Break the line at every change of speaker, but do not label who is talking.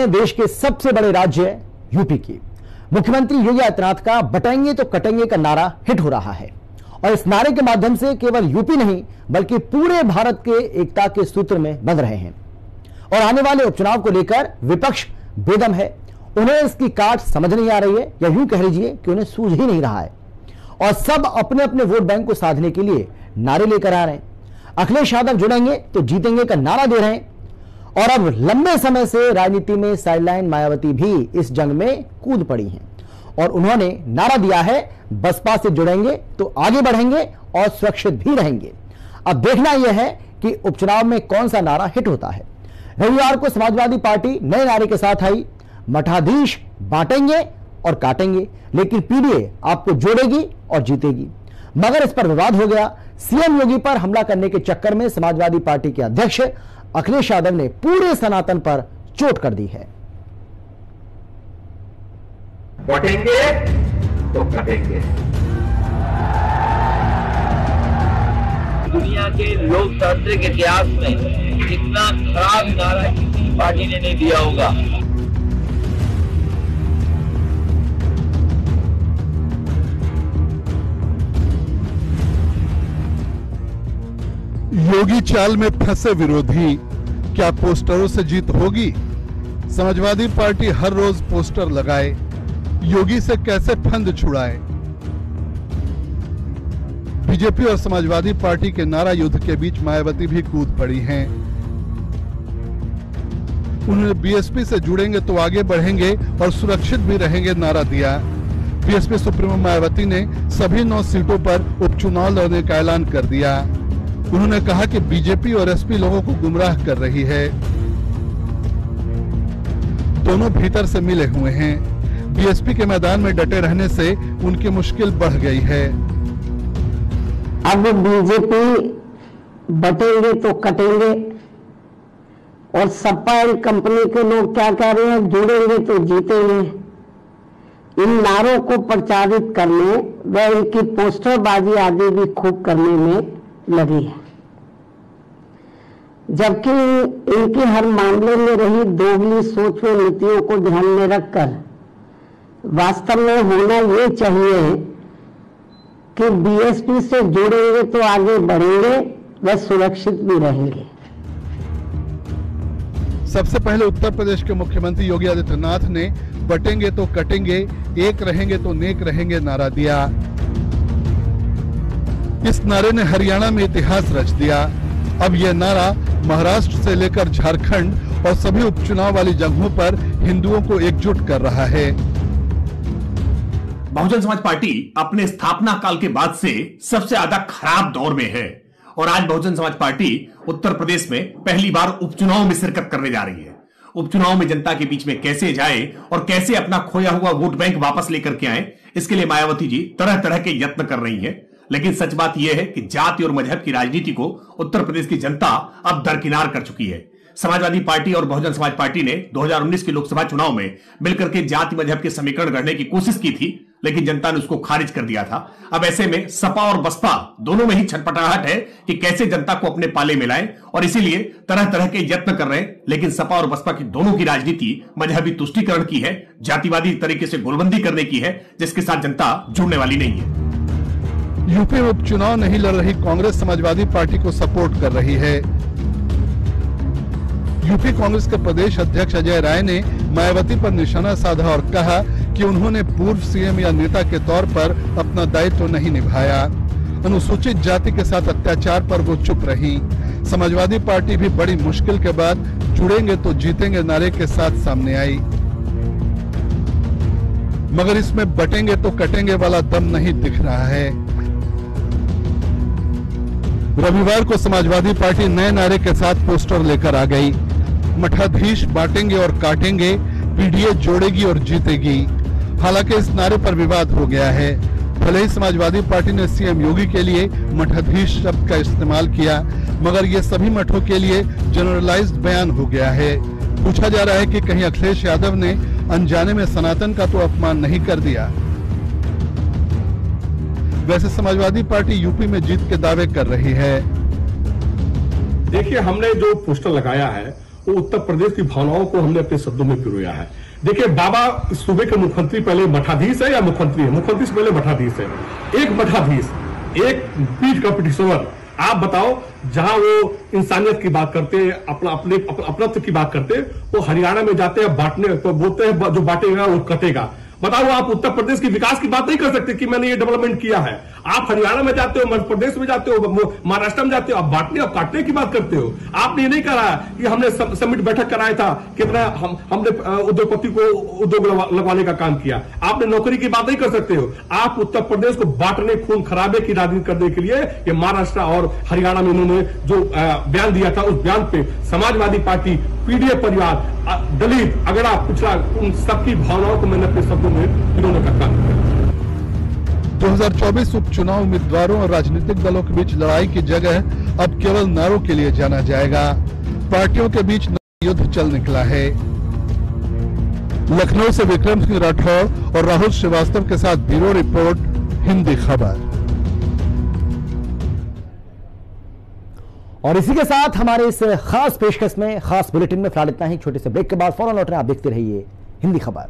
देश के सबसे बड़े राज्य यूपी की मुख्यमंत्री योगी आदित्यनाथ का बटेंगे तो कटेंगे का नारा हिट हो रहा है और इस नारे के माध्यम से केवल यूपी नहीं बल्कि पूरे भारत के एकता के सूत्र में बंध रहे हैं। और आने वाले उपचुनाव को लेकर विपक्ष बेदम है, उन्हें इसकी काट समझ नहीं आ रही है, या यूं कह लीजिए कि उन्हें सूझ ही नहीं रहा है और सब अपने अपने वोट बैंक को साधने के लिए नारे लेकर आ रहे हैं। अखिलेश यादव जुड़ेंगे तो जीतेंगे का नारा दे रहे हैं और अब लंबे समय से राजनीति में साइडलाइन मायावती भी इस जंग में कूद पड़ी हैं और उन्होंने नारा दिया है बसपा से जुड़ेंगे तो आगे बढ़ेंगे और सुरक्षित भी रहेंगे। अब देखना यह है कि उपचुनाव में कौन सा नारा हिट होता है। रविवार को समाजवादी पार्टी नए नारे के साथ आई, मठाधीश बांटेंगे और काटेंगे लेकिन पीडीए आपको जोड़ेगी और जीतेगी। मगर इस पर विवाद हो गया। सीएम योगी पर हमला करने के चक्कर में समाजवादी पार्टी के अध्यक्ष अखिलेश यादव ने पूरे सनातन पर चोट कर दी है।
बांटेंगे तो कटेंगे। दुनिया के लोकतांत्रिक इतिहास में इतना खराब नारा किसी पार्टी ने नहीं दिया होगा।
योगी चाल में फंसे विरोधी, क्या पोस्टरों से जीत होगी? समाजवादी पार्टी हर रोज पोस्टर लगाए, योगी से कैसे फंद छुड़ाए? बीजेपी और समाजवादी पार्टी के नारा युद्ध के बीच मायावती भी कूद पड़ी हैं। उन्होंने बीएसपी से जुड़ेंगे तो आगे बढ़ेंगे और सुरक्षित भी रहेंगे नारा दिया। बीएसपी सुप्रीमो मायावती ने सभी 9 सीटों पर उपचुनाव लड़ने का ऐलान कर दिया। उन्होंने कहा कि बीजेपी और एसपी लोगों को गुमराह कर रही है। दोनों भीतर से मिले हुए हैं। बीएसपी के मैदान में डटे रहने से उनकी मुश्किल बढ़ गई है।
अब बीजेपी बटेंगे तो कटेंगे और सपा एंड कंपनी के लोग क्या कह रहे हैं, जुड़ेंगे तो जीतेंगे। इन नारों को प्रचारित करने व इनकी पोस्टरबाजी आदि भी खूब करने में लगी है, जबकि इनकी हर मामले में रही दोगली सोच व नीतियों को ध्यान में रखकर वास्तव में होना ये चाहिए कि बीएसपी से जुड़ेंगे तो आगे बढ़ेंगे व सुरक्षित भी रहेंगे।
सबसे पहले उत्तर प्रदेश के मुख्यमंत्री योगी आदित्यनाथ ने बटेंगे तो कटेंगे, एक रहेंगे तो नेक रहेंगे नारा दिया। इस नारे ने हरियाणा में इतिहास रच दिया। अब यह नारा महाराष्ट्र से लेकर झारखंड और सभी उपचुनाव वाली जगहों पर हिंदुओं को एकजुट कर रहा है।
बहुजन समाज पार्टी अपने स्थापना काल के बाद से सबसे ज्यादा खराब दौर में है और आज बहुजन समाज पार्टी उत्तर प्रदेश में पहली बार उपचुनाव में शिरकत करने जा रही है। उपचुनाव में जनता के बीच में कैसे जाए और कैसे अपना खोया हुआ वोट बैंक वापस लेकर के आए, इसके लिए मायावती जी तरह तरह के यत्न कर रही है। लेकिन सच बात यह है कि जाति और मजहब की राजनीति को उत्तर प्रदेश की जनता अब दरकिनार कर चुकी है। समाजवादी पार्टी और बहुजन समाज पार्टी ने 2019 के लोकसभा चुनाव में मिलकर के जाति मजहब के समीकरण गढ़ने की कोशिश की थी, लेकिन जनता ने उसको खारिज कर दिया था। अब ऐसे में सपा और बसपा दोनों में ही छटपटाहट है कि कैसे जनता को अपने पाले में लाएं और इसीलिए तरह तरह के यत्न कर रहे हैं। लेकिन सपा और बसपा की दोनों की राजनीति मजहबी तुष्टीकरण की है, जातिवादी तरीके से गोलबंदी करने की है, जिसके साथ जनता जुड़ने वाली नहीं है।
यूपी में उपचुनाव नहीं लड़ रही कांग्रेस समाजवादी पार्टी को सपोर्ट कर रही है। यूपी कांग्रेस के प्रदेश अध्यक्ष अजय राय ने मायावती पर निशाना साधा और कहा कि उन्होंने पूर्व सीएम या नेता के तौर पर अपना दायित्व नहीं निभाया। अनुसूचित जाति के साथ अत्याचार पर वो चुप रही। समाजवादी पार्टी भी बड़ी मुश्किल के बाद जुड़ेंगे तो जीतेंगे नारे के साथ सामने आई, मगर इसमें बटेंगे तो कटेंगे वाला दम नहीं दिख रहा है। रविवार को समाजवादी पार्टी नए नारे के साथ पोस्टर लेकर आ गई। मठाधीश बांटेंगे और काटेंगे, पीडीए जोड़ेगी और जीतेगी। हालांकि इस नारे पर विवाद हो गया है। भले ही समाजवादी पार्टी ने सीएम योगी के लिए मठाधीश शब्द का इस्तेमाल किया, मगर ये सभी मठों के लिए जनरलाइज्ड बयान हो गया है। पूछा जा रहा है कि कहीं अखिलेश यादव ने अनजाने में सनातन का तो अपमान नहीं कर दिया। वैसे समाजवादी पार्टी यूपी में जीत के दावे कर रही है।
देखिए, हमने जो पोस्टर लगाया है वो उत्तर प्रदेश की भावनाओं को हमने अपने शब्दों में पिरोया है। देखिए, बाबा सूबे के मुख्यमंत्री पहले मठाधीश है या मुख्यमंत्री है? मुख्यमंत्री से पहले मठाधीश है। एक मठाधीश, एक पीठ का पिटिशनर, आप बताओ, जहां वो इंसानियत की बात करते हैं, अपनत्व की बात करते हैं, वो हरियाणा में जाते हैं बांटने, तो बोलते हैं जो बांटेगा वो कटेगा। बताओ, आप उत्तर प्रदेश की विकास की बात नहीं कर सकते कि मैंने ये डेवलपमेंट किया है। आप हरियाणा में जाते हो, मध्य प्रदेश में जाते हो, महाराष्ट्र में जाते हो, आप बांटने और काटने की बात करते हो। आपने ये नहीं कहा कि हमने समिट बैठक कराया था, कितना हमने उद्योगपति को उद्योग लगवाने का काम किया। आपने नौकरी की बात नहीं कर सकते हो। आप उत्तर प्रदेश को बांटने, खून खराबे की राजनीति करने के लिए ये महाराष्ट्र और हरियाणा में इन्होंने जो बयान दिया था, उस बयान पे समाजवादी पार्टी, पीडीए परिवार, दलित, अगड़ा, पिछड़ा, उन सबकी भावनाओं को मैंने अपने शब्दों में पिरोने का काम किया।
2024 उपचुनाव उम्मीदवारों और राजनीतिक दलों के बीच लड़ाई की जगह अब केवल नारों के लिए जाना जाएगा। पार्टियों के बीच युद्ध चल निकला है। लखनऊ से विक्रम सिंह राठौर और राहुल श्रीवास्तव के साथ ब्यूरो रिपोर्ट, हिंदी खबर।
और इसी के साथ हमारे इस खास पेशकश में, खास बुलेटिन में फिलहाल इतना ही। छोटे से ब्रेक के बाद फौरन लौट रहे हैं। आप देखते रहिए हिंदी खबर।